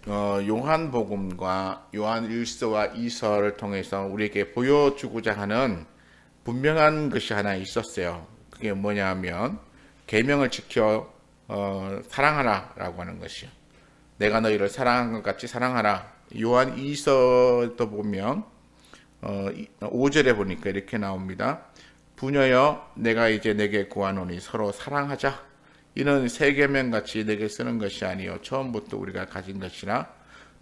요한복음과 요한 1서와 2서를 통해서 우리에게 보여주고자 하는 분명한 것이 하나 있었어요. 그게 뭐냐면 계명을 지켜 사랑하라라고 하는 것이요. 내가 너희를 사랑한 것 같이 사랑하라. 요한 2서도 보면 5절에 보니까 이렇게 나옵니다. 부녀여 내가 이제 내게 구하노니 서로 사랑하자. 이는 새 계명 같이 내게 쓰는 것이 아니요 처음부터 우리가 가진 것이나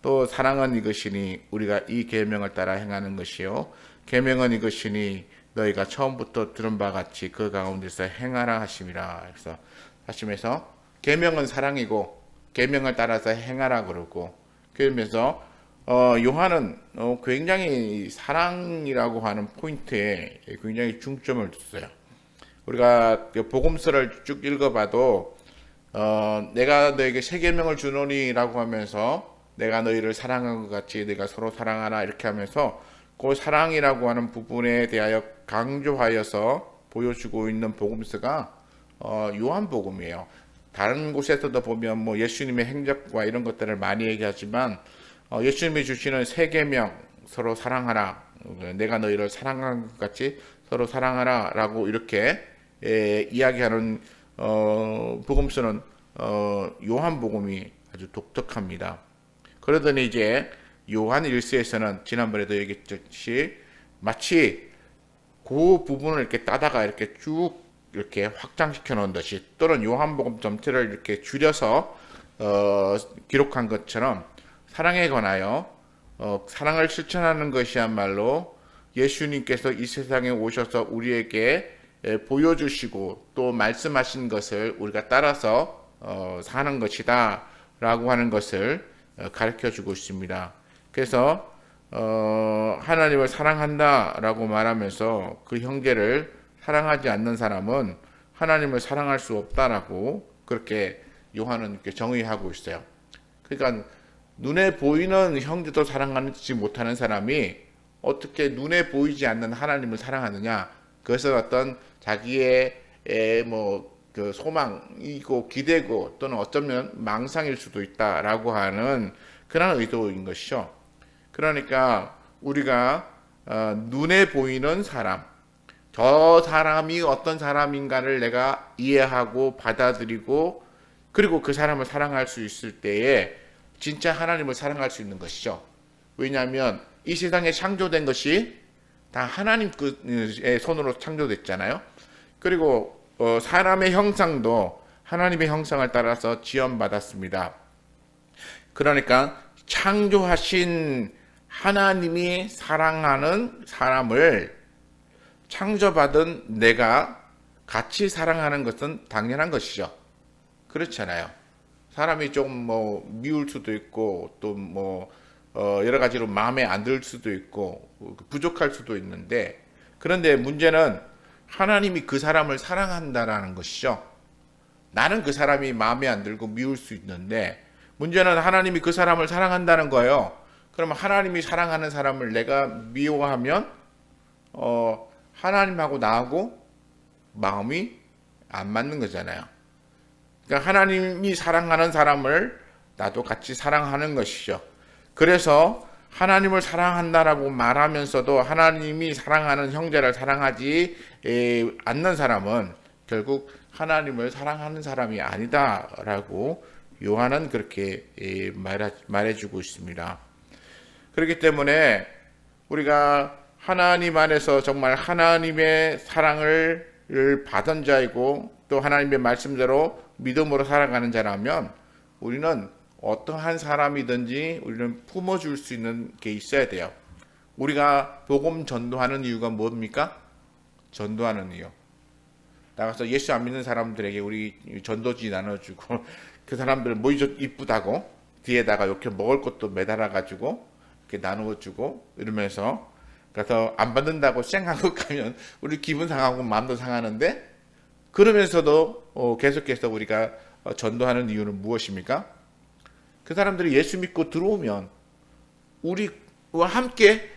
또 사랑은 이것이니 우리가 이 계명을 따라 행하는 것이요 계명은 이것이니 너희가 처음부터 들은 바 같이 그 가운데서 행하라 하심이라. 그래서 하심에서 계명은 사랑이고 계명을 따라서 행하라 그러고, 그러면서 요한은 굉장히 사랑이라고 하는 포인트에 굉장히 중점을 뒀어요. 우리가 복음서를 쭉 읽어봐도 내가 너에게 새 계명을 주노니라고 하면서 내가 너희를 사랑한 것 같이 내가 서로 사랑하라 이렇게 하면서 그 사랑이라고 하는 부분에 대하여 강조하여서 보여주고 있는 복음서가 요한복음이에요. 다른 곳에서도 보면 뭐 예수님의 행적과 이런 것들을 많이 얘기하지만 예수님이 주시는 새 계명 서로 사랑하라, 내가 너희를 사랑한 것 같이 서로 사랑하라라고 이렇게 이야기하는 복음서는 요한복음이 아주 독특합니다. 그러더니 이제 요한 1서에서는 지난번에도 얘기했듯이 마치 그 부분을 이렇게 따다가 이렇게 쭉 이렇게 확장시켜 놓은 듯이, 또는 요한복음 전체를 이렇게 줄여서 기록한 것처럼 사랑에 관하여 사랑을 실천하는 것이야말로 예수님께서 이 세상에 오셔서 우리에게 보여주시고 또 말씀하신 것을 우리가 따라서 사는 것이다 라고 하는 것을 가르쳐 주고 있습니다. 그래서 하나님을 사랑한다 라고 말하면서 그 형제를 사랑하지 않는 사람은 하나님을 사랑할 수 없다라고 그렇게 요한은 이렇게 정의하고 있어요. 그러니까 눈에 보이는 형제도 사랑하지 못하는 사람이 어떻게 눈에 보이지 않는 하나님을 사랑하느냐? 그것은 어떤 자기의 그 소망이고 기대고 또는 어쩌면 망상일 수도 있다라고 하는 그런 의도인 것이죠. 그러니까 우리가 눈에 보이는 사람, 저 사람이 어떤 사람인가를 내가 이해하고 받아들이고 그리고 그 사람을 사랑할 수 있을 때에 진짜 하나님을 사랑할 수 있는 것이죠. 왜냐하면 이 세상에 창조된 것이 다 하나님의 손으로 창조됐잖아요. 그리고 사람의 형상도 하나님의 형상을 따라서 지음받았습니다. 그러니까 창조하신 하나님이 사랑하는 사람을 창조받은 내가 같이 사랑하는 것은 당연한 것이죠. 그렇잖아요. 사람이 좀 미울 수도 있고 또 여러 가지로 마음에 안 들 수도 있고 부족할 수도 있는데, 그런데 문제는 하나님이 그 사람을 사랑한다라는 것이죠. 나는 그 사람이 마음에 안 들고 미울 수 있는데 문제는 하나님이 그 사람을 사랑한다는 거예요. 그러면 하나님이 사랑하는 사람을 내가 미워하면 하나님하고 나하고 마음이 안 맞는 거잖아요. 그러니까 하나님이 사랑하는 사람을 나도 같이 사랑하는 것이죠. 그래서 하나님을 사랑한다라고 말하면서도 하나님이 사랑하는 형제를 사랑하지 않는 사람은 결국 하나님을 사랑하는 사람이 아니다라고 요한은 그렇게 말해주고 있습니다. 그렇기 때문에 우리가 하나님 안에서 정말 하나님의 사랑을 받은 자이고 또 하나님의 말씀대로 믿음으로 살아가는 자라면 우리는 어떠한 사람이든지 우리는 품어줄 수 있는 게 있어야 돼요. 우리가 복음 전도하는 이유가 뭡니까? 전도하는 이유. 나가서 예수 안 믿는 사람들에게 우리 전도지 나눠주고 그 사람들 뭐 이쁘다고 뒤에다가 이렇게 먹을 것도 매달아가지고 이렇게 나누어주고 이러면서 그래서 안 받는다고 쌩하고 가면 우리 기분 상하고 마음도 상하는데, 그러면서도 계속해서 우리가 전도하는 이유는 무엇입니까? 그 사람들이 예수 믿고 들어오면 우리와 함께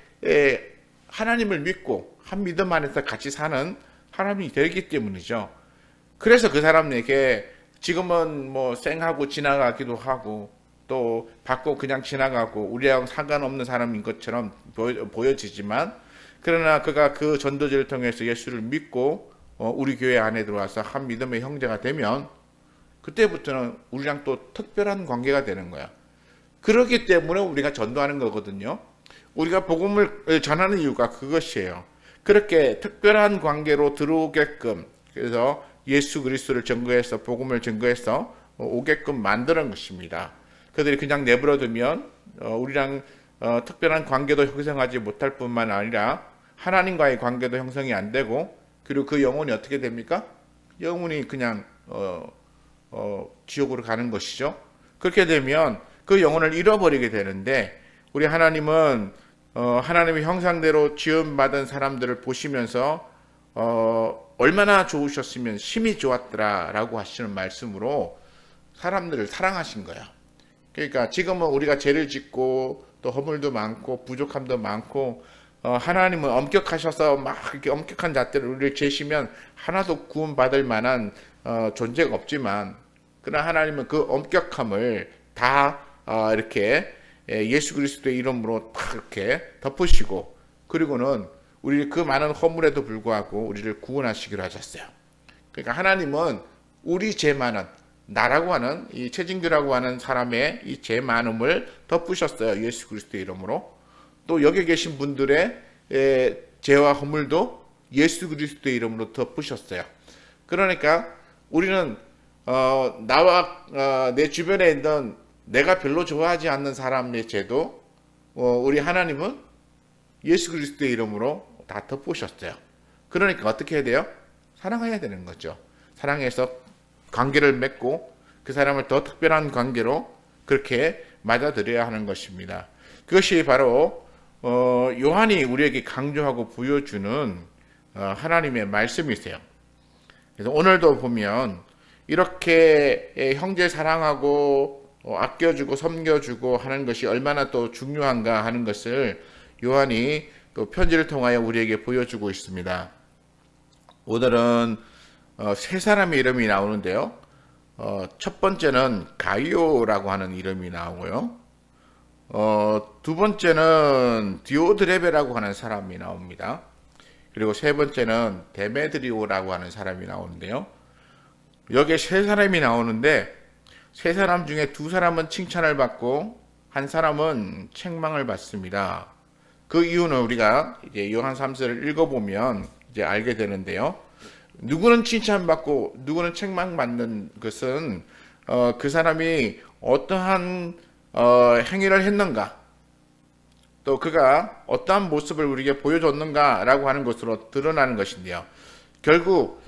하나님을 믿고 한 믿음 안에서 같이 사는 사람이 되기 때문이죠. 그래서 그 사람에게 지금은 쌩하고 지나가기도 하고 또 받고 그냥 지나가고 우리하고 상관없는 사람인 것처럼 보여지지만, 그러나 그가 그 전도지를 통해서 예수를 믿고 우리 교회 안에 들어와서 한 믿음의 형제가 되면 그때부터는 우리랑 또 특별한 관계가 되는 거야. 그렇기 때문에 우리가 전도하는 거거든요. 우리가 복음을 전하는 이유가 그것이에요. 그렇게 특별한 관계로 들어오게끔, 그래서 예수 그리스도를 증거해서 복음을 증거해서 오게끔 만드는 것입니다. 그들이 그냥 내버려두면 우리랑 특별한 관계도 형성하지 못할 뿐만 아니라 하나님과의 관계도 형성이 안 되고, 그리고 그 영혼이 어떻게 됩니까? 영혼이 그냥 지옥으로 가는 것이죠. 그렇게 되면 그 영혼을 잃어버리게 되는데, 우리 하나님은 하나님의 형상대로 지음받은 사람들을 보시면서 얼마나 좋으셨으면 심히 좋았더라 라고 하시는 말씀으로 사람들을 사랑하신 거야. 그러니까 지금은 우리가 죄를 짓고 또 허물도 많고 부족함도 많고, 하나님은 엄격하셔서 막 이렇게 엄격한 잣대를 우리를 재시면 하나도 구원받을 만한 존재가 없지만, 그러나 하나님은 그 엄격함을 다 이렇게 예수 그리스도의 이름으로 다 이렇게 덮으시고, 그리고는 우리 그 많은 허물에도 불구하고 우리를 구원하시기로 하셨어요. 그러니까 하나님은 우리 죄 많은, 나라고 하는 이 최진규라고 하는 사람의 이 죄 많음을 덮으셨어요. 예수 그리스도의 이름으로. 또 여기 계신 분들의 죄와 허물도 예수 그리스도의 이름으로 덮으셨어요. 그러니까 우리는 나와 내 주변에 있는 내가 별로 좋아하지 않는 사람의 죄도 우리 하나님은 예수 그리스도의 이름으로 다 덮으셨어요. 그러니까 어떻게 해야 돼요? 사랑해야 되는 거죠. 사랑해서 관계를 맺고 그 사람을 더 특별한 관계로 그렇게 맞아들여야 하는 것입니다. 그것이 바로 요한이 우리에게 강조하고 보여주는 하나님의 말씀이세요. 그래서 오늘도 보면 이렇게 형제 사랑하고 아껴주고 섬겨주고 하는 것이 얼마나 또 중요한가 하는 것을 요한이 또 편지를 통하여 우리에게 보여주고 있습니다. 오늘은 세 사람의 이름이 나오는데요. 첫 번째는 가이오라고 하는 이름이 나오고요. 두 번째는 디오드레베라고 하는 사람이 나옵니다. 그리고 세 번째는 데메드리오라고 하는 사람이 나오는데요. 여기에 세 사람이 나오는데, 세 사람 중에 두 사람은 칭찬을 받고 한 사람은 책망을 받습니다. 그 이유는 우리가 이제 요한 3서를 읽어보면 이제 알게 되는데요. 누구는 칭찬받고 누구는 책망받는 것은 그 사람이 어떠한 행위를 했는가, 또 그가 어떠한 모습을 우리에게 보여줬는가라고 하는 것으로 드러나는 것인데요. 결국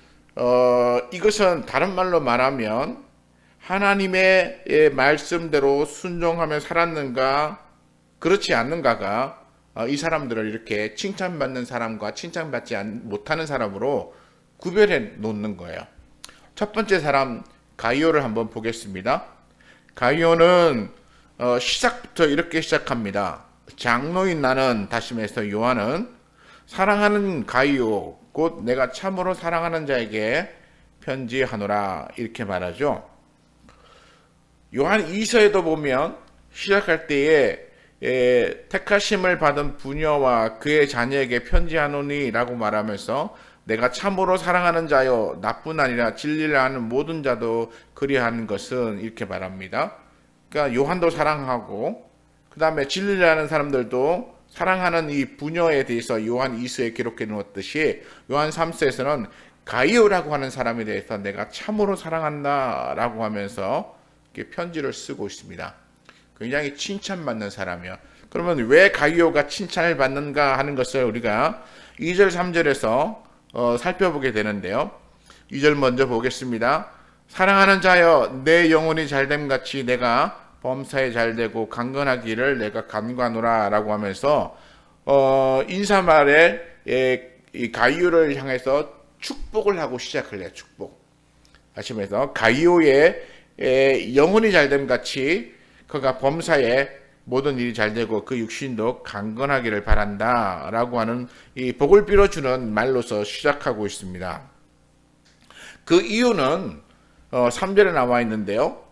이것은 다른 말로 말하면 하나님의 말씀대로 순종하며 살았는가 그렇지 않는가가 이 사람들을 이렇게 칭찬받는 사람과 칭찬받지 못하는 사람으로 구별해 놓는 거예요. 첫 번째 사람 가이오를 한번 보겠습니다. 가이오는 시작부터 이렇게 시작합니다. 장로인 나는, 다시 말해서 요한은 사랑하는 가이오 곧 내가 참으로 사랑하는 자에게 편지하노라 이렇게 말하죠. 요한 2서에도 보면 시작할 때에 택하심을 받은 부녀와 그의 자녀에게 편지하노니 라고 말하면서 내가 참으로 사랑하는 자여 나뿐 아니라 진리를 아는 모든 자도 그리하는 것은 이렇게 말합니다. 그러니까 요한도 사랑하고 그 다음에 진리를 아는 사람들도 사랑하는 이 부녀에 대해서 요한 2서에 기록해 놓았듯이 요한 3서에서는 가이오라고 하는 사람에 대해서 내가 참으로 사랑한다 라고 하면서 이렇게 편지를 쓰고 있습니다. 굉장히 칭찬받는 사람이요. 그러면 왜 가이오가 칭찬을 받는가 하는 것을 우리가 2절 3절에서 살펴보게 되는데요. 2절 먼저 보겠습니다. 사랑하는 자여 내 영혼이 잘됨 같이 내가 범사에 잘되고 강건하기를 내가 간구하노라 라고 하면서 인사말에 이 가이오를 향해서 축복을 하고 시작을 해요. 축복. 다시 말해서 가이오의 영혼이 잘됨 같이 그가 범사에 모든 일이 잘되고 그 육신도 강건하기를 바란다 라고 하는 이 복을 빌어주는 말로서 시작하고 있습니다. 그 이유는 3절에 나와 있는데요.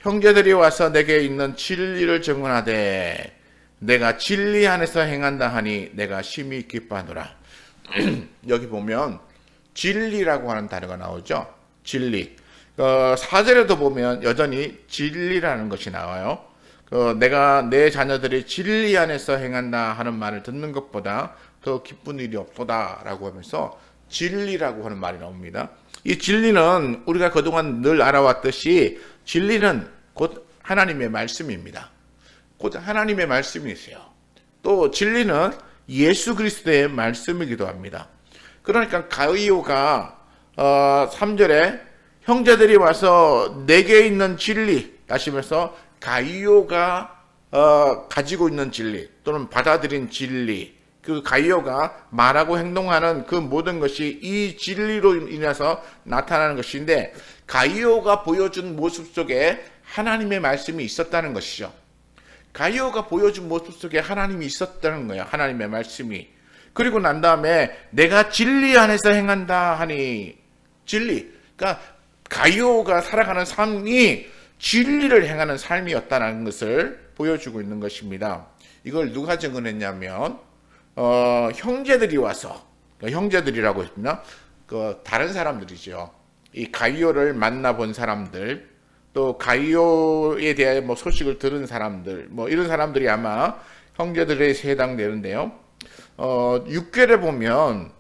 형제들이 와서 내게 있는 진리를 증언하되 내가 진리 안에서 행한다 하니 내가 심히 기뻐하노라. 여기 보면 진리라고 하는 단어가 나오죠. 진리. 4절에도 보면 여전히 진리라는 것이 나와요. 내가 내 자녀들이 진리 안에서 행한다 하는 말을 듣는 것보다 더 기쁜 일이 없도다 라고 하면서 진리라고 하는 말이 나옵니다. 이 진리는 우리가 그동안 늘 알아왔듯이 진리는 곧 하나님의 말씀입니다. 곧 하나님의 말씀이세요. 또 진리는 예수 그리스도의 말씀이기도 합니다. 그러니까 가이오가 3절에 형제들이 와서 내게 있는 진리 하시면서 가이오가 가지고 있는 진리 또는 받아들인 진리, 그 가이오가 말하고 행동하는 그 모든 것이 이 진리로 인해서 나타나는 것인데, 가이오가 보여준 모습 속에 하나님의 말씀이 있었다는 것이죠. 가이오가 보여준 모습 속에 하나님이 있었다는 거예요. 하나님의 말씀이. 그리고 난 다음에 내가 진리 안에서 행한다 하니, 진리. 그러니까 가이오가 살아가는 삶이 진리를 행하는 삶이었다는 것을 보여주고 있는 것입니다. 이걸 누가 증언했냐면 형제들이 와서, 그러니까 형제들이라고 했나? 다른 사람들이죠. 이 가이오를 만나본 사람들, 또 가이오에 대해 소식을 들은 사람들, 이런 사람들이 아마 형제들에 해당되는데요. 6절에 보면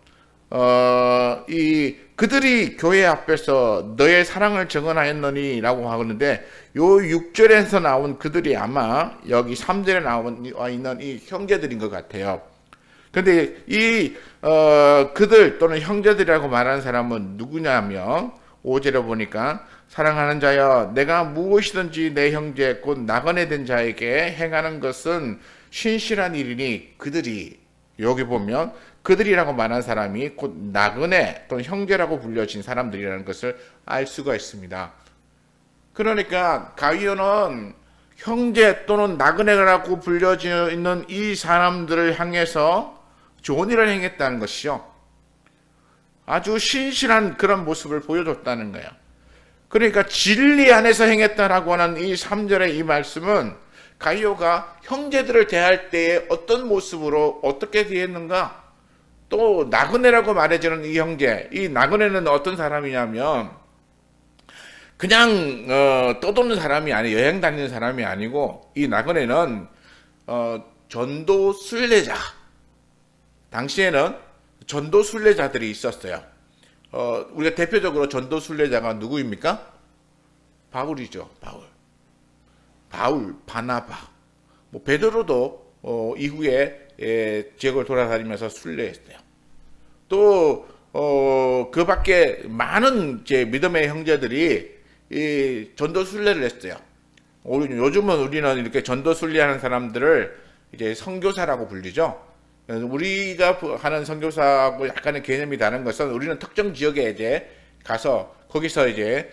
그들이 교회 앞에서 너의 사랑을 증언하였느니 라고 하는데, 요 6절에서 나온 그들이 아마 여기 3절에 나와 있는 이 형제들인 것 같아요. 근데 그들 또는 형제들이라고 말하는 사람은 누구냐면 5절에 보니까 사랑하는 자여 내가 무엇이든지 내 형제 곧 나그네 된 자에게 행하는 것은 신실한 일이니, 그들이 여기 보면 그들이라고 말한 사람이 곧 나그네 또는 형제라고 불려진 사람들이라는 것을 알 수가 있습니다. 그러니까 가이오는 형제 또는 나그네라고 불려져 있는 이 사람들을 향해서 좋은 일을 행했다는 것이죠. 아주 신실한 그런 모습을 보여줬다는 거예요. 그러니까 진리 안에서 행했다라고 하는 이 3절의 이 말씀은 가이오가 형제들을 대할 때에 어떤 모습으로 어떻게 대했는가, 또 나그네라고 말해지는 이 형제, 이 나그네는 어떤 사람이냐면 그냥 떠도는 사람이 아니고 여행 다니는 사람이 아니고, 이 나그네는 전도 순례자, 당시에는 전도 순례자들이 있었어요. 우리가 대표적으로 전도 순례자가 누구입니까? 바울이죠. 바울, 바나바. 베드로도 이후에 지역을 돌아다니면서 순례했어요. 또 그 밖에 많은 믿음의 형제들이 이 전도 순례를 했어요. 요즘은 우리는 이렇게 전도 순례하는 사람들을 이제 선교사라고 불리죠. 우리가 하는 선교사하고 약간의 개념이 다른 것은, 우리는 특정 지역에 이제 가서 거기서 이제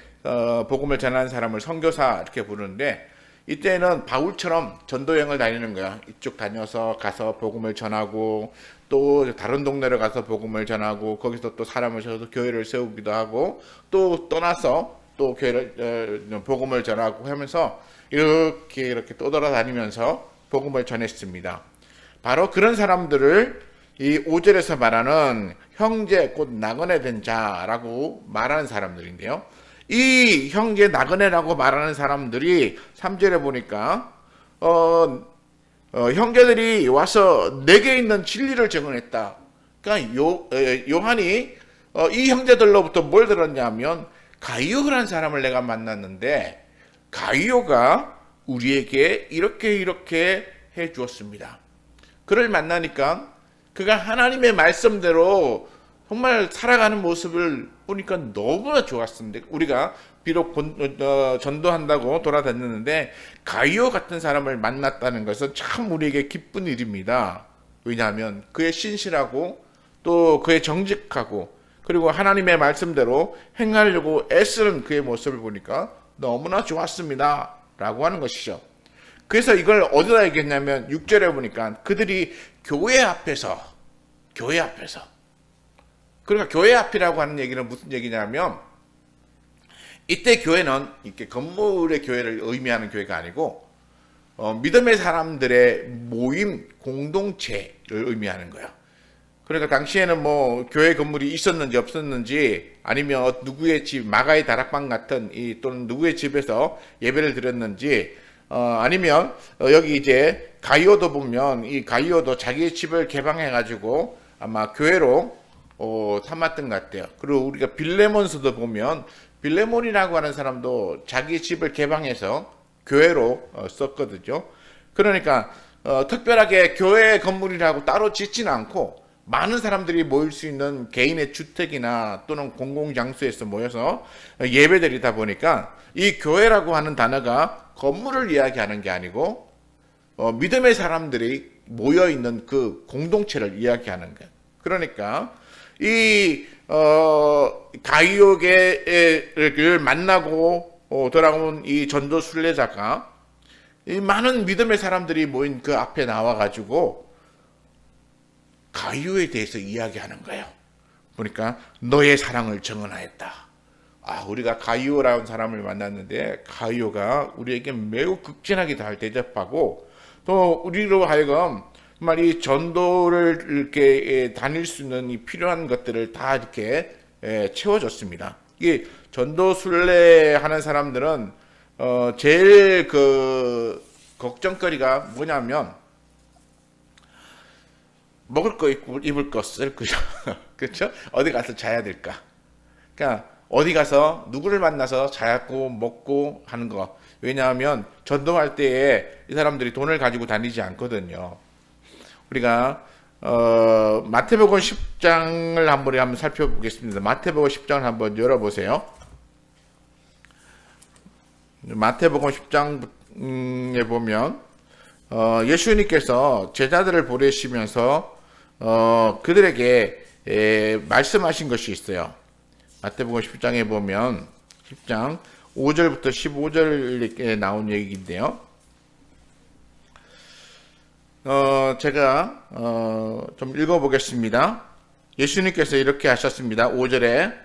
복음을 전하는 사람을 선교사 이렇게 부르는데, 이때는 바울처럼 전도여행을 다니는 거야. 이쪽 다녀서 가서 복음을 전하고, 또 다른 동네로 가서 복음을 전하고, 거기서 또 사람을 세워서 교회를 세우기도 하고, 또 떠나서 또 교회를 복음을 전하고 하면서 이렇게 떠돌아다니면서 복음을 전했습니다. 바로 그런 사람들을 이 5절에서 말하는 형제 곧 나그네 된 자라고 말하는 사람들인데요. 이 형제 나그네라고 말하는 사람들이 3절에 보니까 형제들이 와서 내게 있는 진리를 증언했다. 그러니까 요한이 이 형제들로부터 뭘 들었냐면, 가이오라는 사람을 내가 만났는데 가이오가 우리에게 이렇게 해 주었습니다. 그를 만나니까 그가 하나님의 말씀대로 정말 살아가는 모습을 보니까 너무나 좋았습니다. 우리가 비록 전도한다고 돌아다녔는데 가이오 같은 사람을 만났다는 것은 참 우리에게 기쁜 일입니다. 왜냐하면 그의 신실하고 또 그의 정직하고, 그리고 하나님의 말씀대로 행하려고 애쓰는 그의 모습을 보니까 너무나 좋았습니다 라고 하는 것이죠. 그래서 이걸 어디다 얘기했냐면 6절에 보니까 그들이 교회 앞에서, 그러니까 교회 앞이라고 하는 얘기는 무슨 얘기냐면, 이때 교회는 이렇게 건물의 교회를 의미하는 교회가 아니고 믿음의 사람들의 모임 공동체를 의미하는 거예요. 그러니까 당시에는 뭐 교회 건물이 있었는지 없었는지 아니면 누구의 집 마가의 다락방 같은 또는 누구의 집에서 예배를 드렸는지 아니면 여기 이제 가이오도 보면 이 가이오도 자기의 집을 개방해 가지고 아마 교회로 삼았던 것 같아요. 그리고 우리가 빌레몬서도 보면 빌레몬이라고 하는 사람도 자기 집을 개방해서 교회로 썼거든요. 그러니까 특별하게 교회 건물이라고 따로 짓지는 않고 많은 사람들이 모일 수 있는 개인의 주택이나 또는 공공장소에서 모여서 예배드리다 보니까 이 교회라고 하는 단어가 건물을 이야기하는 게 아니고 믿음의 사람들이 모여 있는 그 공동체를 이야기하는 거예요. 그러니까 이 가이오게를 만나고 돌아온 이 전도 순례자가 이 많은 믿음의 사람들이 모인 그 앞에 나와가지고 가이오에 대해서 이야기하는 거예요. 보니까 너의 사랑을 증언하였다. 우리가 가이오라는 사람을 만났는데 가이오가 우리에게 매우 극진하게 잘 대접하고 또 우리로 하여금 정말 이 전도를 이렇게 다닐 수 있는 이 필요한 것들을 다 이렇게 채워줬습니다. 이 전도 순례하는 사람들은 제일 그 걱정거리가 뭐냐면 먹을 거 있고 입을 거 쓸 거죠. 그렇죠? 어디 가서 자야 될까? 그러니까 어디 가서 누구를 만나서 자고 먹고 하는 거. 왜냐하면 전도할 때에 이 사람들이 돈을 가지고 다니지 않거든요. 우리가 마태복음 10장을 한번 살펴보겠습니다. 마태복음 10장을 한번 열어보세요. 마태복음 10장에 보면 예수님께서 제자들을 보내시면서 그들에게 말씀하신 것이 있어요. 마태복음 10장에 보면 10장 5절부터 15절에 나온 얘기인데요. 제가 좀 읽어보겠습니다. 예수님께서 이렇게 하셨습니다. 5절에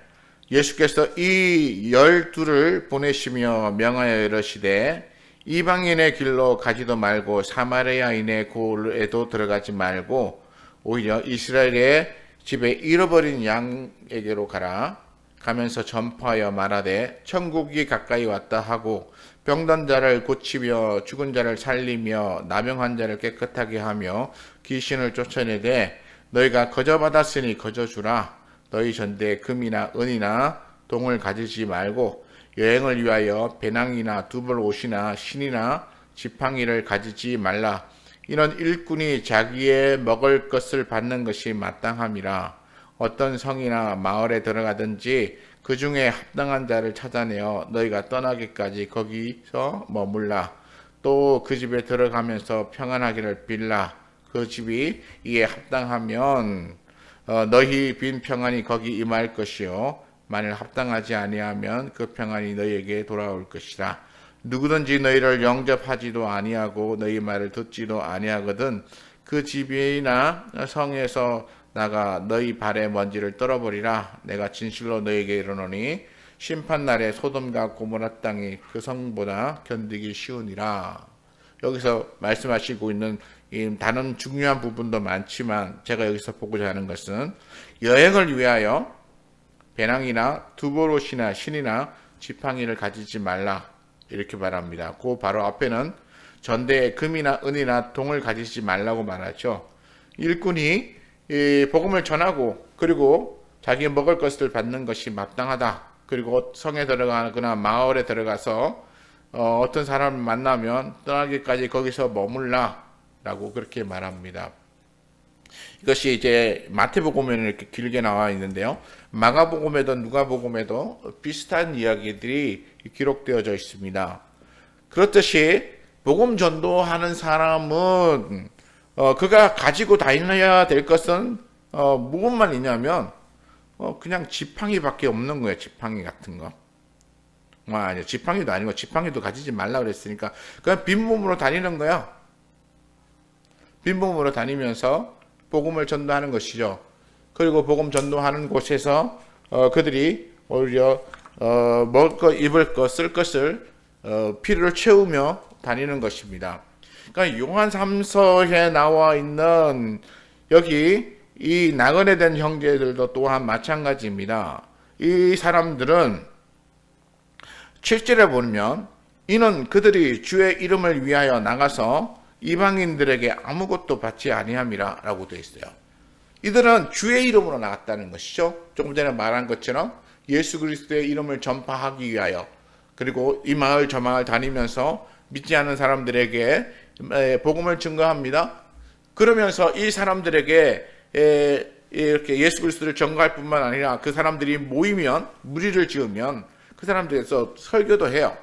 예수께서 이 12를 보내시며 명하여 이르시되 이방인의 길로 가지도 말고 사마리아인의 골에도 들어가지 말고 오히려 이스라엘의 집에 잃어버린 양에게로 가라. 가면서 전파하여 말하되 천국이 가까이 왔다 하고 병든 자를 고치며 죽은 자를 살리며 나병한 자를 깨끗하게 하며 귀신을 쫓아내되 너희가 거저 받았으니 거저 주라. 너희 전대에 금이나 은이나 동을 가지지 말고 여행을 위하여 배낭이나 두벌 옷이나 신이나 지팡이를 가지지 말라. 이런 일꾼이 자기의 먹을 것을 받는 것이 마땅함이라. 어떤 성이나 마을에 들어가든지 그 중에 합당한 자를 찾아내어 너희가 떠나기까지 거기서 머물라. 또 그 집에 들어가면서 평안하기를 빌라. 그 집이 이에 합당하면 너희 빈 평안이 거기 임할 것이요 만일 합당하지 아니하면 그 평안이 너희에게 돌아올 것이라. 누구든지 너희를 영접하지도 아니하고 너희 말을 듣지도 아니하거든 그 집이나 성에서 나가 너희 발의 먼지를 떨어버리라. 내가 진실로 너희에게 이르노니 심판날에 소돔과 고모라 땅이 그 성보다 견디기 쉬우니라. 여기서 말씀하시고 있는 이 다른 중요한 부분도 많지만 제가 여기서 보고자 하는 것은 여행을 위하여 배낭이나 두보롯이나 신이나 지팡이를 가지지 말라 이렇게 말합니다. 그 바로 앞에는 전대에 금이나 은이나 동을 가지지 말라고 말하죠. 일꾼이 이 복음을 전하고 그리고 자기 먹을 것을 받는 것이 마땅하다. 그리고 성에 들어가거나 마을에 들어가서 어떤 사람을 만나면 떠나기까지 거기서 머물라 라고 그렇게 말합니다. 이것이 이제 마태복음에는 이렇게 길게 나와 있는데요. 마가복음에도 누가복음에도 비슷한 이야기들이 기록되어져 있습니다. 그렇듯이 복음 전도하는 사람은 그가 가지고 다녀야 될 것은 무엇만 있냐면 그냥 지팡이밖에 없는 거예요. 지팡이 같은 거. 아니요. 지팡이도 아니고 지팡이도 가지지 말라 그랬으니까 그냥 빈몸으로 다니는 거야. 빈몸으로 다니면서 복음을 전도하는 것이죠. 그리고 복음 전도하는 곳에서 그들이 오히려 먹을 것, 입을 것, 쓸 것을 필요를 채우며 다니는 것입니다. 그러니까 요한 3서에 나와 있는 여기 이 나그네 된 형제들도 또한 마찬가지입니다. 이 사람들은 7절에 보면 이는 그들이 주의 이름을 위하여 나가서 이방인들에게 아무것도 받지 아니함이라 라고 되어 있어요. 이들은 주의 이름으로 나갔다는 것이죠. 조금 전에 말한 것처럼 예수 그리스도의 이름을 전파하기 위하여, 그리고 이 마을 저 마을 다니면서 믿지 않는 사람들에게 복음을 증거합니다. 그러면서 이 사람들에게 이렇게 예수 그리스도를 전가할 뿐만 아니라 그 사람들이 모이면, 무리를 지으면 그 사람들에서 설교도 해요.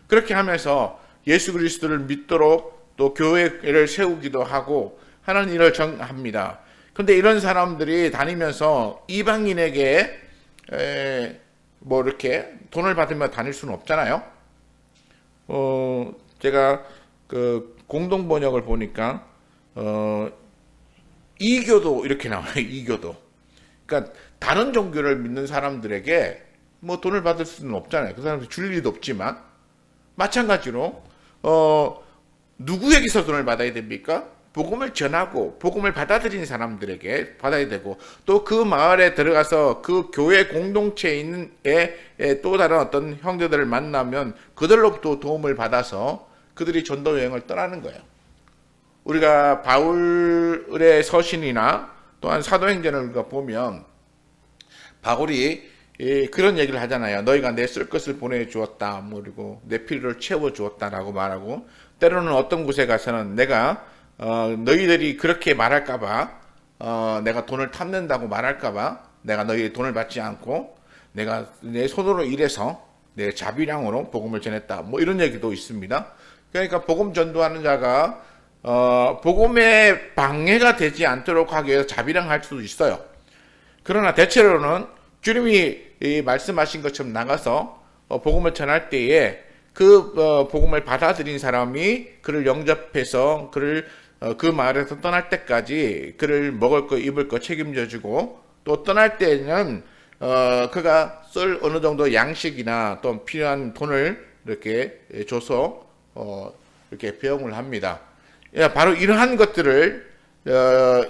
그렇게 하면서 예수 그리스도를 믿도록 또 교회를 세우기도 하고 하는 일을 합니다. 그런데 이런 사람들이 다니면서 이방인에게 뭐 이렇게 돈을 받으며 다닐 수는 없잖아요. 제가 그 공동 번역을 보니까 이교도 이렇게 나와요. 이교도. 그러니까 다른 종교를 믿는 사람들에게 뭐 돈을 받을 수는 없잖아요. 그 사람들 줄 일도 없지만, 마찬가지로 누구에게서 돈을 받아야 됩니까? 복음을 전하고 복음을 받아들인 사람들에게 받아야 되고, 또 그 마을에 들어가서 그 교회 공동체에 있는 또 다른 어떤 형제들을 만나면 그들로부터 도움을 받아서 그들이 전도 여행을 떠나는 거예요. 우리가 바울의 서신이나 또한 사도행전을 보면 바울이 그런 얘기를 하잖아요. 너희가 내 쓸 것을 보내주었다, 그리고 내 필요를 채워주었다라고 말하고, 때로는 어떤 곳에 가서는 내가 너희들이 그렇게 말할까봐, 내가 돈을 탐낸다고 말할까봐 내가 너희의 돈을 받지 않고 내가 내 손으로 일해서 내 자비량으로 복음을 전했다, 뭐 이런 얘기도 있습니다. 그러니까 복음 전도하는 자가 복음에 방해가 되지 않도록 하기 위해서 자비량할 수도 있어요. 그러나 대체로는 주님이 말씀하신 것처럼 나가서 복음을 전할 때에 그 복음을 받아들인 사람이 그를 영접해서 그를 그 마을에서 떠날 때까지 그를 먹을 거 입을 거 책임져주고, 또 떠날 때는 그가 쓸 어느 정도 양식이나 또 필요한 돈을 이렇게 줘서 이렇게 배웅을 합니다. 바로 이러한 것들을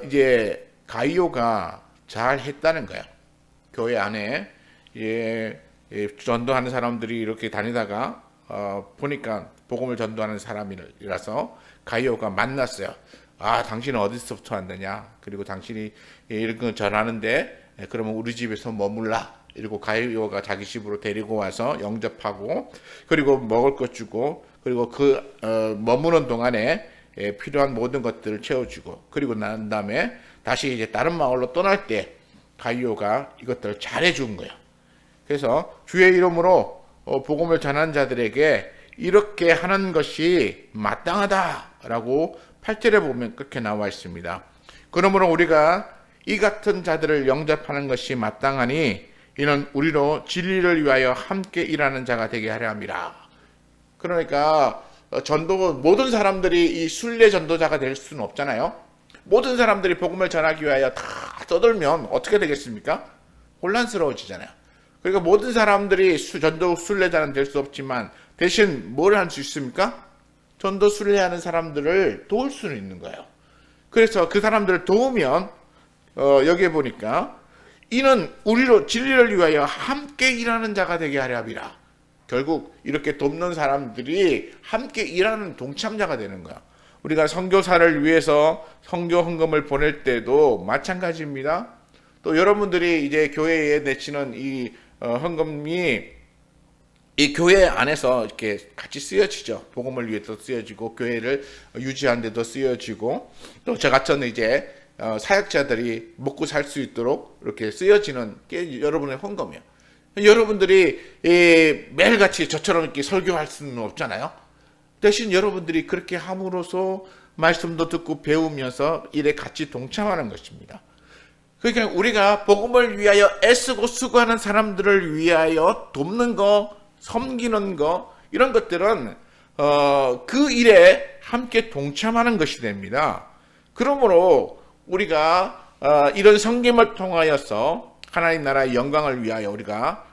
이제 가이오가 잘 했다는 거예요. 교회 안에 전도하는 사람들이 이렇게 다니다가 보니까 복음을 전도하는 사람이라서 가이오가 만났어요. 아, 당신은 어디서부터 왔느냐? 그리고 당신이 이런 거 전하는데 그러면 우리 집에서 머물라. 그리고 가이오가 자기 집으로 데리고 와서 영접하고, 그리고 먹을 것 주고, 그리고 그 머무는 동안에 필요한 모든 것들을 채워주고, 그리고 난 다음에 다시 이제 다른 마을로 떠날 때 가이오가 이것들을 잘해준 거예요. 그래서 주의 이름으로 복음을 전한 자들에게 이렇게 하는 것이 마땅하다라고 8절에 보면 그렇게 나와 있습니다. 그러므로 우리가 이 같은 자들을 영접하는 것이 마땅하니 이는 우리로 진리를 위하여 함께 일하는 자가 되게 하려 함이라. 그러니까 전도, 모든 사람들이 이 순례 전도자가 될 수는 없잖아요. 모든 사람들이 복음을 전하기 위하여 다 떠들면 어떻게 되겠습니까? 혼란스러워지잖아요. 그러니까 모든 사람들이 전도 순례자는 될 수 없지만 대신 뭘 할 수 있습니까? 전도 순례하는 사람들을 도울 수는 있는 거예요. 그래서 그 사람들을 도우면 여기에 보니까 이는 우리로 진리를 위하여 함께 일하는 자가 되게 하려 함이라. 결국 이렇게 돕는 사람들이 함께 일하는 동참자가 되는 거야. 우리가 선교사를 위해서 선교 헌금을 보낼 때도 마찬가지입니다. 또 여러분들이 이제 교회에 내치는 이 헌금이 이 교회 안에서 이렇게 같이 쓰여지죠. 복음을 위해서 쓰여지고 교회를 유지하는 데도 쓰여지고, 또 저같은 이제 사역자들이 먹고 살 수 있도록 이렇게 쓰여지는 게 여러분의 헌금이에요. 여러분들이 매일같이 저처럼 이렇게 설교할 수는 없잖아요. 대신 여러분들이 그렇게 함으로써 말씀도 듣고 배우면서 일에 같이 동참하는 것입니다. 그러니까 우리가 복음을 위하여 애쓰고 수고하는 사람들을 위하여 돕는 거, 섬기는 거, 이런 것들은 그 일에 함께 동참하는 것이 됩니다. 그러므로 우리가 이런 섬김을 통하여서 하나님 나라의 영광을 위하여 우리가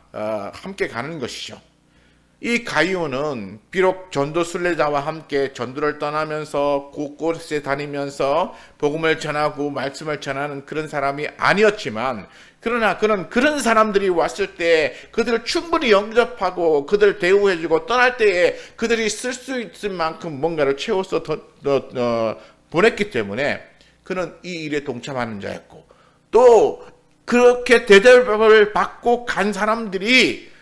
함께 가는 것이죠. 이 가이오는 비록 전도 순례자와 함께 전도를 떠나면서 곳곳에 다니면서 복음을 전하고 말씀을 전하는 그런 사람이 아니었지만, 그러나 그는 그런 사람들이 왔을 때 그들을 충분히 영접하고 그들을 대우해주고 떠날 때에 그들이 쓸 수 있을 만큼 뭔가를 채워서 보냈기 때문에 그는 이 일에 동참하는 자였고, 또 그렇게 대접을 받고 간 사람들이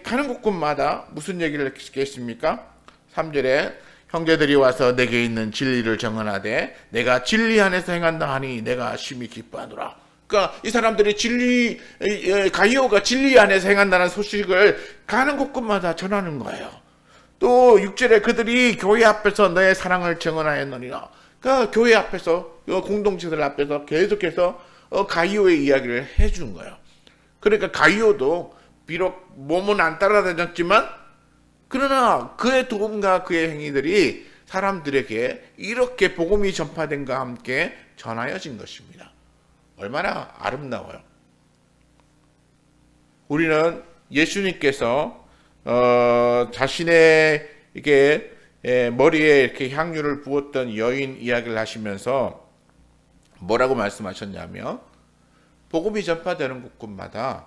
가는 곳곳마다 무슨 얘기를 했겠습니까? 3절에 형제들이 와서 내게 있는 진리를 정언하되 내가 진리 안에서 행한다 하니 내가 심히 기뻐하노라. 그러니까 이 사람들이 가이오가 진리 안에서 행한다는 소식을 가는 곳곳마다 전하는 거예요. 또 6절에 그들이 교회 앞에서 너의 사랑을 정언하였느니라. 그러니까 교회 앞에서, 공동체들 앞에서 계속해서 가이오의 이야기를 해주는 거예요. 그러니까 가이오도 비록 몸은 안 따라다녔지만, 그러나 그의 도움과 그의 행위들이 사람들에게 이렇게 복음이 전파된과 함께 전하여진 것입니다. 얼마나 아름다워요. 우리는 예수님께서 자신의 이게 머리에 이렇게 향유를 부었던 여인 이야기를 하시면서 뭐라고 말씀하셨냐면, 복음이 전파되는 곳곳마다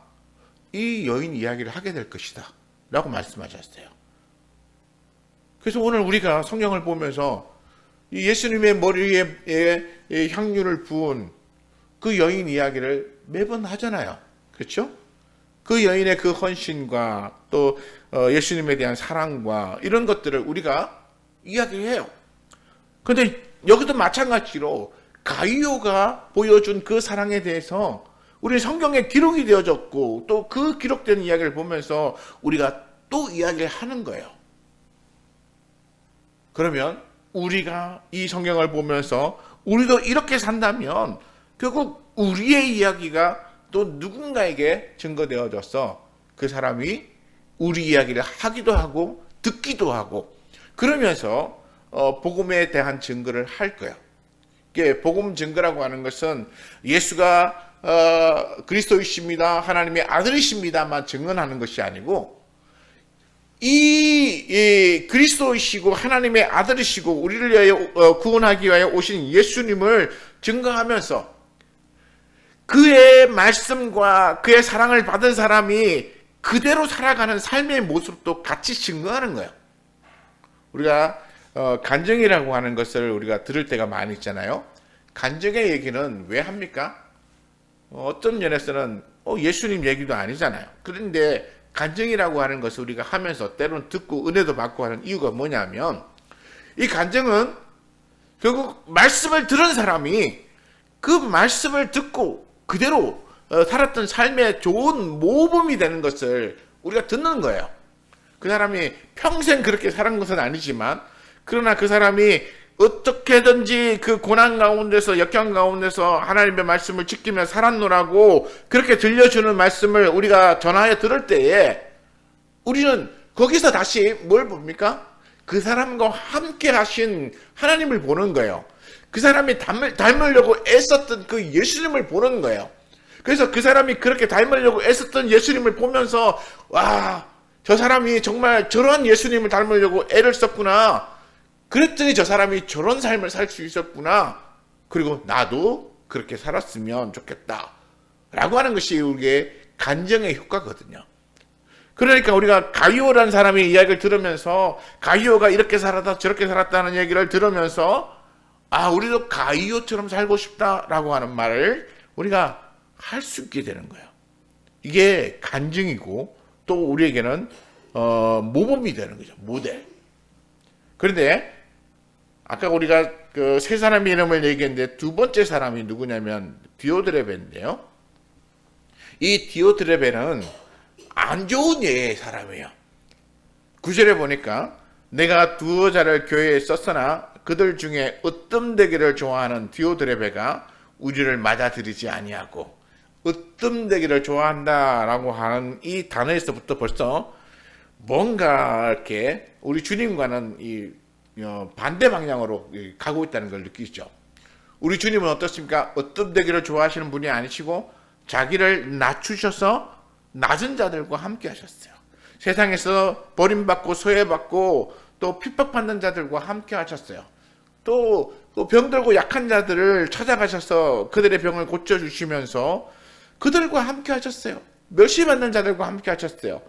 이 여인 이야기를 하게 될 것이다 라고 말씀하셨어요. 그래서 오늘 우리가 성경을 보면서 이 예수님의 머리에 향유를 부은 그 여인 이야기를 매번 하잖아요. 그렇죠? 그 여인의 그 헌신과 또 예수님에 대한 사랑과 이런 것들을 우리가 이야기해요. 그런데 여기도 마찬가지로 가이오가 보여준 그 사랑에 대해서 우리 성경에 기록이 되어졌고, 또 그 기록된 이야기를 보면서 우리가 또 이야기를 하는 거예요. 그러면 우리가 이 성경을 보면서 우리도 이렇게 산다면 결국 우리의 이야기가 또 누군가에게 증거되어져서 그 사람이 우리 이야기를 하기도 하고 듣기도 하고, 그러면서 복음에 대한 증거를 할 거예요. 이게 복음 증거라고 하는 것은 예수가 그리스도이십니다, 하나님의 아들이십니다만 증언하는 것이 아니고, 이 그리스도이시고 하나님의 아들이시고 우리를 위하여 구원하기 위하여 오신 예수님을 증거하면서 그의 말씀과 그의 사랑을 받은 사람이 그대로 살아가는 삶의 모습도 같이 증거하는 거예요. 우리가 간증이라고 하는 것을 우리가 들을 때가 많이 있잖아요. 간증의 얘기는 왜 합니까? 어떤 면에서는 예수님 얘기도 아니잖아요. 그런데 간증이라고 하는 것을 우리가 하면서 때로는 듣고 은혜도 받고 하는 이유가 뭐냐면, 이 간증은 결국 말씀을 들은 사람이 그 말씀을 듣고 그대로 살았던 삶의 좋은 모범이 되는 것을 우리가 듣는 거예요. 그 사람이 평생 그렇게 살은 것은 아니지만, 그러나 그 사람이 어떻게든지 그 고난 가운데서, 역경 가운데서 하나님의 말씀을 지키며 살았노라고 그렇게 들려주는 말씀을 우리가 전하여 들을 때에 우리는 거기서 다시 뭘 봅니까? 그 사람과 함께 하신 하나님을 보는 거예요. 그 사람이 닮으려고 애썼던 그 예수님을 보는 거예요. 그래서 그 사람이 그렇게 닮으려고 애썼던 예수님을 보면서, 와, 저 사람이 정말 저러한 예수님을 닮으려고 애를 썼구나. 그랬더니 저 사람이 저런 삶을 살 수 있었구나. 그리고 나도 그렇게 살았으면 좋겠다 라고 하는 것이 우리의 간증의 효과거든요. 그러니까 우리가 가이오라는 사람의 이야기를 들으면서 가이오가 이렇게 살았다 저렇게 살았다는 얘기를 들으면서, 아, 우리도 가이오처럼 살고 싶다라고 하는 말을 우리가 할 수 있게 되는 거예요. 이게 간증이고 또 우리에게는 모범이 되는 거죠. 모델. 그런데 아까 우리가 그 세 사람의 이름을 얘기했는데 두 번째 사람이 누구냐면 디오드레베인데요. 이 디오드레베는 안 좋은 예의 사람이에요. 9절에 보니까 내가 두어 자를 교회에 썼으나 그들 중에 으뜸되기를 좋아하는 디오드레베가 우리를 맞아들이지 아니하고, 으뜸되기를 좋아한다라고 하는 이 단어에서부터 벌써 뭔가 이렇게 우리 주님과는 이 반대 방향으로 가고 있다는 걸 느끼죠. 우리 주님은 어떻습니까? 으뜸되기를 좋아하시는 분이 아니시고 자기를 낮추셔서 낮은 자들과 함께 하셨어요. 세상에서 버림받고 소외받고 또 핍박받는 자들과 함께 하셨어요. 또 병들고 약한 자들을 찾아가셔서 그들의 병을 고쳐주시면서 그들과 함께 하셨어요. 멸시받는 자들과 함께 하셨어요.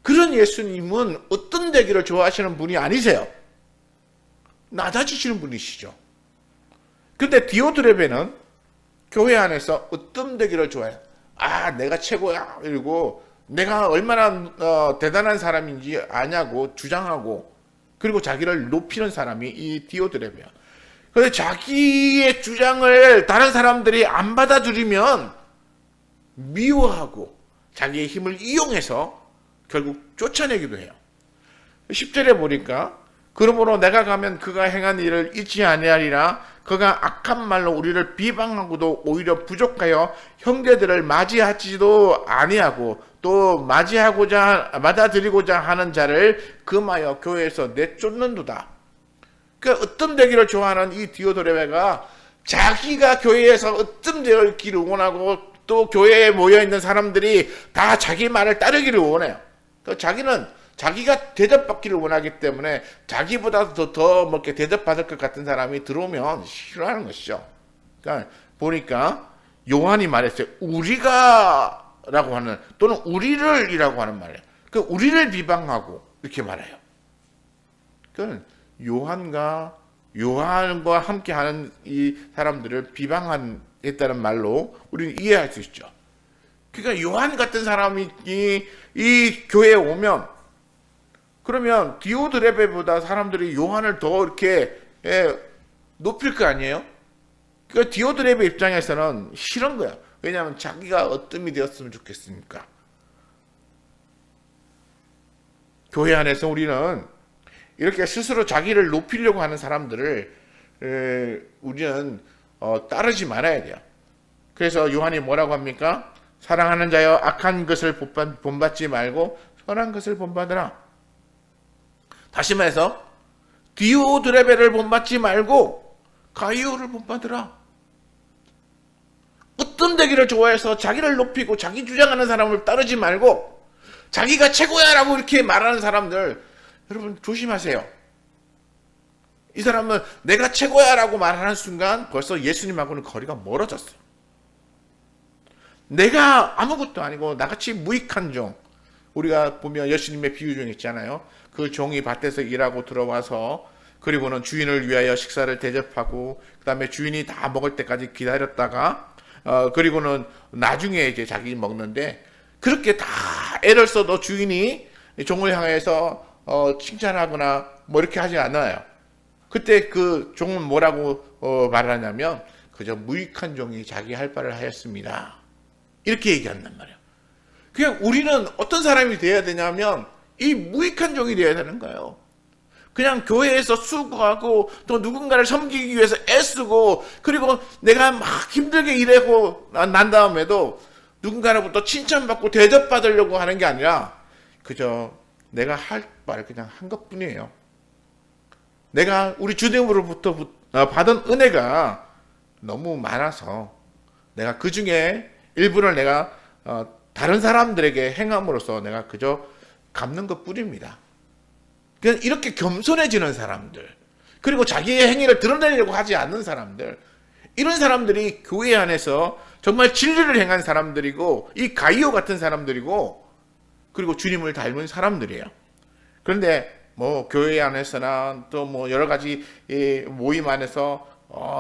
그런 예수님은 어떤 되기를 좋아하시는 분이 아니세요. 낮아지시는 분이시죠. 그런데 디오드레베는 교회 안에서 어떤 되기를 좋아해요. 내가 최고야. 그리고 내가 얼마나 대단한 사람인지 아냐고 주장하고, 그리고 자기를 높이는 사람이 이 디오드레베야. 그런데 자기의 주장을 다른 사람들이 안 받아들이면 미워하고 자기의 힘을 이용해서 결국 쫓아내기도 해요. 10절에 보니까 그러므로 내가 가면 그가 행한 일을 잊지 아니하리라. 그가 악한 말로 우리를 비방하고도 오히려 부족하여 형제들을 맞이하지도 아니하고 또 받아들이고자 하는 자를 금하여 교회에서 내쫓는도다. 그러니까 어떤 되기를 좋아하는 이 디오드레베가 자기가 교회에서 어떤 되기를 원하고 또 교회에 모여있는 사람들이 다 자기 말을 따르기를 원해요. 자기는 자기가 대접받기를 원하기 때문에 자기보다 더 이렇게 대접받을 것 같은 사람이 들어오면 싫어하는 것이죠. 그러니까 보니까 요한이 말했어요. 우리가 라고 하는, 또는 우리를 이라고 하는 말이에요. 그 우리를 비방하고 이렇게 말해요. 그러니까 요한과 함께 하는 이 사람들을 비방했다는 말로 우리는 이해할 수 있죠. 그러니까 요한 같은 사람이 이 교회에 오면, 그러면 디오드레베보다 사람들이 요한을 더 이렇게 높일 거 아니에요? 그러니까 디오드레베 입장에서는 싫은 거야. 왜냐하면 자기가 어뜸이 되었으면 좋겠으니까. 교회 안에서 우리는 이렇게 스스로 자기를 높이려고 하는 사람들을 우리는 따르지 말아야 돼요. 그래서 요한이 뭐라고 합니까? 사랑하는 자여, 악한 것을 본받지 말고 선한 것을 본받으라. 다시 말해서 디오드레베를 본받지 말고 가이오를 본받으라. 어떤 되기를 좋아해서 자기를 높이고 자기 주장하는 사람을 따르지 말고 자기가 최고야 라고 이렇게 말하는 사람들, 여러분 조심하세요. 이 사람은 내가 최고야 라고 말하는 순간 벌써 예수님하고는 거리가 멀어졌어요. 내가 아무것도 아니고 나같이 무익한 종, 우리가 보면 예수님의 비유 중에 있잖아요. 그 종이 밭에서 일하고 들어와서 그리고는 주인을 위하여 식사를 대접하고 그 다음에 주인이 다 먹을 때까지 기다렸다가 그리고는 나중에 이제 자기 먹는데, 그렇게 다 애를 써도 주인이 종을 향해서 칭찬하거나 뭐 이렇게 하지 않아요. 그때 그 종은 뭐라고 말하냐면 그저 무익한 종이 자기 할 바를 하였습니다. 이렇게 얘기한단 말이에요. 그냥 우리는 어떤 사람이 되어야 되냐면 이 무익한 종이 되어야 되는 거예요. 그냥 교회에서 수고하고 또 누군가를 섬기기 위해서 애쓰고 그리고 내가 막 힘들게 일하고 난 다음에도 누군가로부터 칭찬받고 대접받으려고 하는 게 아니라 그저 내가 할 바를 그냥 한 것뿐이에요. 내가 우리 주님으로부터 받은 은혜가 너무 많아서 내가 그 중에 일부를 내가 다른 사람들에게 행함으로써 내가 그저 갚는 것뿐입니다. 그냥 이렇게 겸손해지는 사람들, 그리고 자기의 행위를 드러내려고 하지 않는 사람들, 이런 사람들이 교회 안에서 정말 진리를 행한 사람들이고 이 가이오 같은 사람들이고 그리고 주님을 닮은 사람들이에요. 그런데 뭐 교회 안에서나 또 뭐 여러 가지 모임 안에서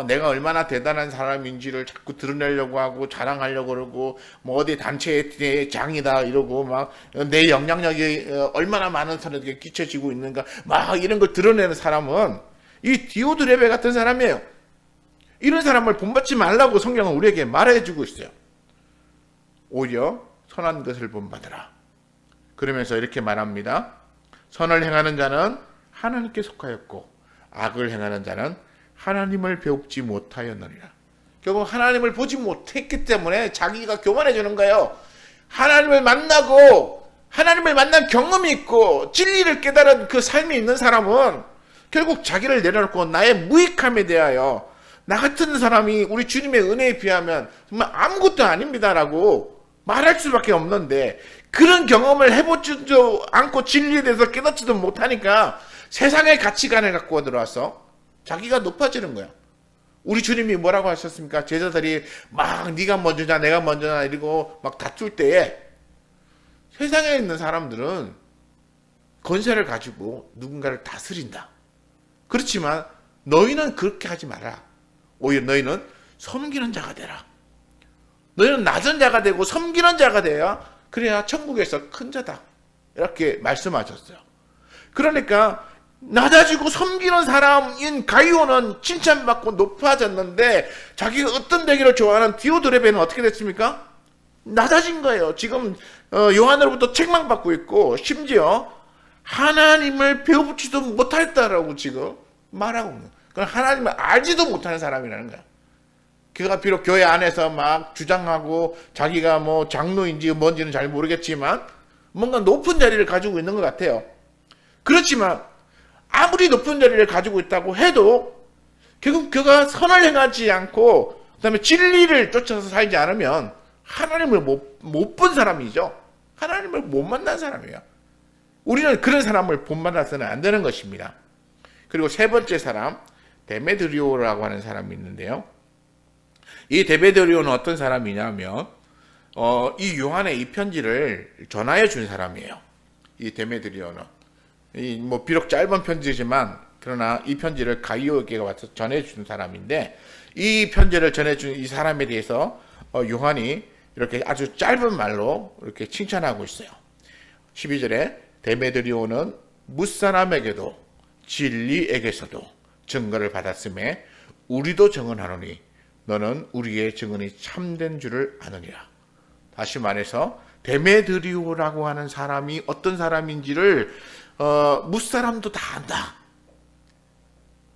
내가 얼마나 대단한 사람인지를 자꾸 드러내려고 하고 자랑하려고 그러고 뭐 어디 단체의 장이다 이러고 막 내 영향력이 얼마나 많은 사람에게 끼쳐지고 있는가 막 이런 걸 드러내는 사람은 이 디오드레베 같은 사람이에요. 이런 사람을 본받지 말라고 성경은 우리에게 말해주고 있어요. 오히려 선한 것을 본받으라. 그러면서 이렇게 말합니다. 선을 행하는 자는 하나님께 속하였고 악을 행하는 자는 하나님을 배우지 못하였느니라. 결국 하나님을 보지 못했기 때문에 자기가 교만해지는 거예요. 하나님을 만난 경험이 있고 진리를 깨달은 그 삶이 있는 사람은 결국 자기를 내려놓고 나의 무익함에 대하여 나 같은 사람이 우리 주님의 은혜에 비하면 정말 아무것도 아닙니다라고 말할 수밖에 없는데, 그런 경험을 해보지도 않고 진리에 대해서 깨닫지도 못하니까 세상의 가치관을 갖고 들어와서 자기가 높아지는 거야. 우리 주님이 뭐라고 하셨습니까? 제자들이 막 네가 먼저냐 내가 먼저냐 이러고 막 다툴 때에 세상에 있는 사람들은 권세를 가지고 누군가를 다스린다. 그렇지만 너희는 그렇게 하지 마라. 오히려 너희는 섬기는 자가 되라. 너희는 낮은 자가 되고 섬기는 자가 돼야 그래야 천국에서 큰 자다. 이렇게 말씀하셨어요. 그러니까 낮아지고 섬기는 사람인 가이오는 칭찬받고 높아졌는데 자기가 어떤 되기를 좋아하는 디오드레베는 어떻게 됐습니까? 낮아진 거예요. 지금 요한으로부터 책망받고 있고 심지어 하나님을 배워보지도 못했다라고 지금 말하고 있는 거예요. 하나님을 알지도 못하는 사람이라는 거야. 그가 비록 교회 안에서 막 주장하고 자기가 뭐 장로인지 뭔지는 잘 모르겠지만 뭔가 높은 자리를 가지고 있는 것 같아요. 그렇지만 아무리 높은 자리를 가지고 있다고 해도 결국 그가 선을 행하지 않고 그다음에 진리를 쫓아서 살지 않으면 하나님을 못 본 사람이죠. 하나님을 못 만난 사람이에요. 우리는 그런 사람을 본받아서는 안 되는 것입니다. 그리고 세 번째 사람 데메드리오라고 하는 사람이 있는데요. 이 데메드리오는 어떤 사람이냐면 이 요한의 이 편지를 전하여 준 사람이에요. 이 데메드리오는 뭐 비록 짧은 편지지만 그러나 이 편지를 가이오에게 와서 전해준 사람인데 이 편지를 전해준 이 사람에 대해서 요한이 이렇게 아주 짧은 말로 이렇게 칭찬하고 있어요. 12절에 데메드리오는 뭇사람에게도 진리에게서도 증거를 받았음에 우리도 증언하노니 너는 우리의 증언이 참된 줄을 아느니라. 다시 말해서 데메드리오라고 하는 사람이 어떤 사람인지를 뭇사람도 다 안다.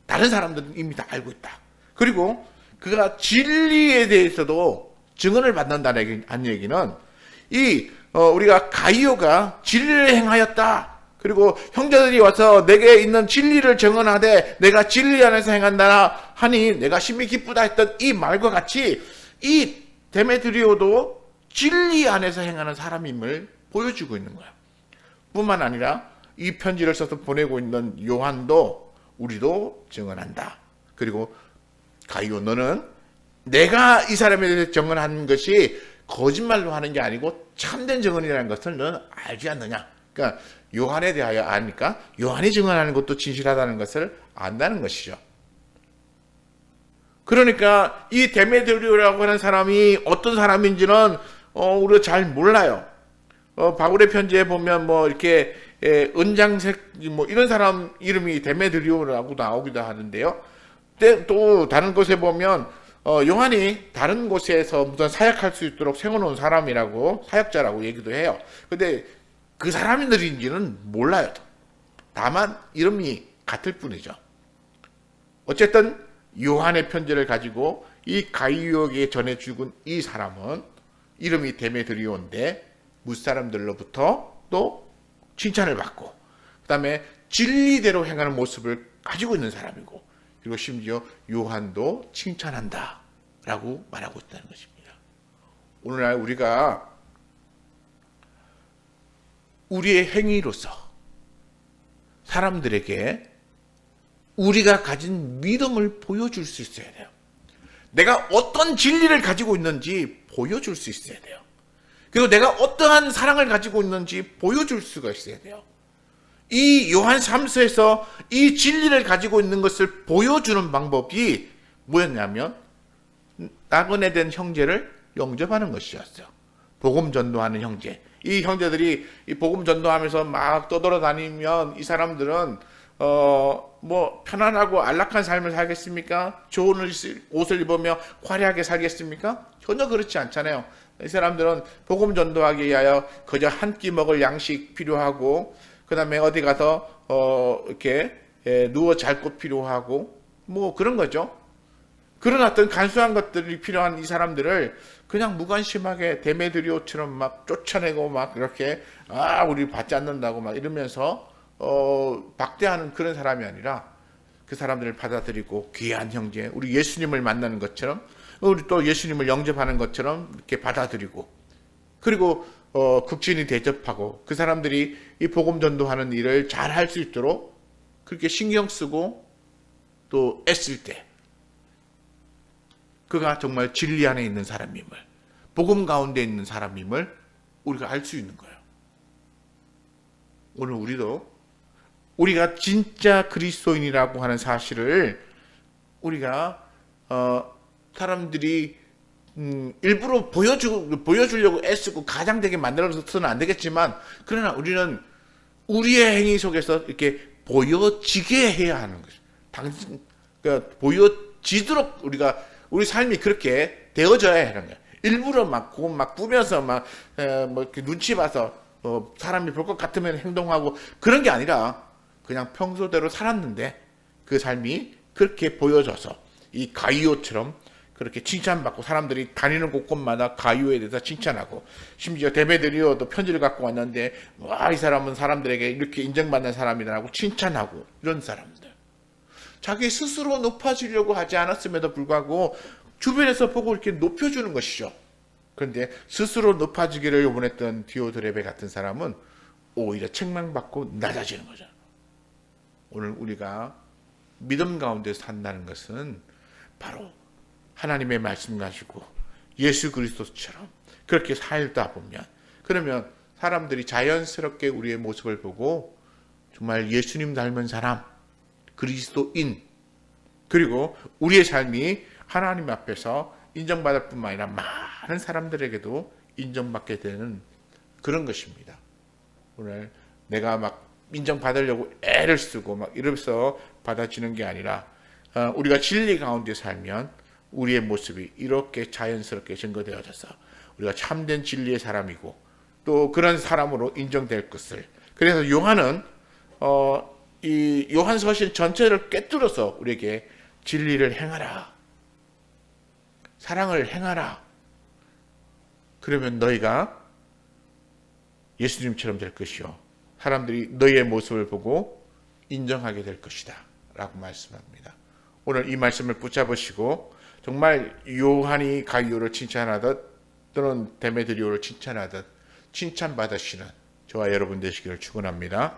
다른 사람들은 이미 다 알고 있다. 그리고 그가 진리에 대해서도 증언을 받는다는 얘기는 우리가 가이오가 진리를 행하였다. 그리고 형제들이 와서 내게 있는 진리를 증언하되 내가 진리 안에서 행한다 하니 내가 심히 기쁘다 했던 이 말과 같이 이 데메드리오도 진리 안에서 행하는 사람임을 보여주고 있는 거야. 뿐만 아니라 이 편지를 써서 보내고 있는 요한도 우리도 증언한다. 그리고 가이오 너는 내가 이 사람에 대해서 증언하는 것이 거짓말로 하는 게 아니고 참된 증언이라는 것을 너는 알지 않느냐. 그러니까 요한에 대하여 아니까 요한이 증언하는 것도 진실하다는 것을 안다는 것이죠. 그러니까 이 데메드리오라고 하는 사람이 어떤 사람인지는 우리가 잘 몰라요. 바울의 편지에 보면 뭐 이렇게 은장색 뭐 이런 사람 이름이 데메드리오라고 나오기도 하는데요. 또 다른 곳에 보면 요한이 다른 곳에서 무슨 사역할 수 있도록 세워놓은 사람이라고 사역자라고 얘기도 해요. 근데 그 사람들인지는 몰라요. 다만 이름이 같을 뿐이죠. 어쨌든 요한의 편지를 가지고 이 가이오에게 전해 죽은 이 사람은 이름이 데메드리오인데 뭇사람들로부터 또 칭찬을 받고 그 다음에 진리대로 행하는 모습을 가지고 있는 사람이고 그리고 심지어 요한도 칭찬한다 라고 말하고 있다는 것입니다. 오늘날 우리가 우리의 행위로서 사람들에게 우리가 가진 믿음을 보여줄 수 있어야 돼요. 내가 어떤 진리를 가지고 있는지 보여줄 수 있어야 돼요. 그리고 내가 어떠한 사랑을 가지고 있는지 보여줄 수가 있어야 돼요. 이 요한 3서에서 이 진리를 가지고 있는 것을 보여주는 방법이 뭐였냐면 나그네 된 형제를 영접하는 것이었어요. 복음 전도하는 형제. 이 형제들이 이 복음 전도하면서 막 떠돌아다니면 이 사람들은 뭐 편안하고 안락한 삶을 살겠습니까? 좋은 옷을 입으며 화려하게 살겠습니까? 전혀 그렇지 않잖아요. 이 사람들은 복음 전도하기 위하여 그저 한 끼 먹을 양식 필요하고 그 다음에 어디 가서 이렇게 누워 잘 곳 필요하고 뭐 그런 거죠. 그런 어떤 간소한 것들이 필요한 이 사람들을 그냥 무관심하게 데메드리오처럼 막 쫓아내고 막 이렇게 우리 받지 않는다고 막 이러면서 박대하는 그런 사람이 아니라 그 사람들을 받아들이고 귀한 형제, 우리 예수님을 만나는 것처럼 우리 또 예수님을 영접하는 것처럼 이렇게 받아들이고 그리고 극진히 대접하고 그 사람들이 이 복음 전도하는 일을 잘 할 수 있도록 그렇게 신경 쓰고 또 애쓸 때 그가 정말 진리 안에 있는 사람임을, 복음 가운데 있는 사람임을 우리가 알 수 있는 거예요. 오늘 우리가 진짜 그리스도인이라고 하는 사실을 우리가 사람들이 일부러 보여주려고 애쓰고 가장되게 만들어서는 안 되겠지만, 그러나 우리는 우리의 행위 속에서 이렇게 보여지게 해야 하는 거죠. 그러니까 보여지도록 우리 삶이 그렇게 되어져야 하는 거예요. 일부러 막 꾸며서 뭐 이렇게 눈치 봐서 사람이 볼 것 같으면 행동하고 그런 게 아니라 그냥 평소대로 살았는데 그 삶이 그렇게 보여져서 이 가이오처럼 그렇게 칭찬받고 사람들이 다니는 곳곳마다 가이오에 대해서 칭찬하고, 심지어 데메드리오도 편지를 갖고 왔는데 와, 이 사람은 사람들에게 이렇게 인정받는 사람이라고 칭찬하고, 이런 사람들 자기 스스로 높아지려고 하지 않았음에도 불구하고 주변에서 보고 이렇게 높여주는 것이죠. 그런데 스스로 높아지기를 원했던 디오드레베 같은 사람은 오히려 책망받고 낮아지는 거죠. 오늘 우리가 믿음 가운데 산다는 것은 바로 하나님의 말씀 가지고 예수 그리스도처럼 그렇게 살다 보면, 그러면 사람들이 자연스럽게 우리의 모습을 보고 정말 예수님 닮은 사람, 그리스도인, 그리고 우리의 삶이 하나님 앞에서 인정받을 뿐만 아니라 많은 사람들에게도 인정받게 되는 그런 것입니다. 오늘 내가 막 인정받으려고 애를 쓰고 막 이러면서 받아지는 게 아니라 우리가 진리 가운데 살면 우리의 모습이 이렇게 자연스럽게 증거되어져서 우리가 참된 진리의 사람이고 또 그런 사람으로 인정될 것을, 그래서 요한은 이 요한 서신 전체를 꿰뚫어서 우리에게 진리를 행하라, 사랑을 행하라, 그러면 너희가 예수님처럼 될 것이요 사람들이 너희의 모습을 보고 인정하게 될 것이다 라고 말씀합니다. 오늘 이 말씀을 붙잡으시고 정말 요한이 가이오를 칭찬하듯 또는 데메드리오를 칭찬하듯 칭찬받으시는 저와 여러분 되시기를 축원합니다.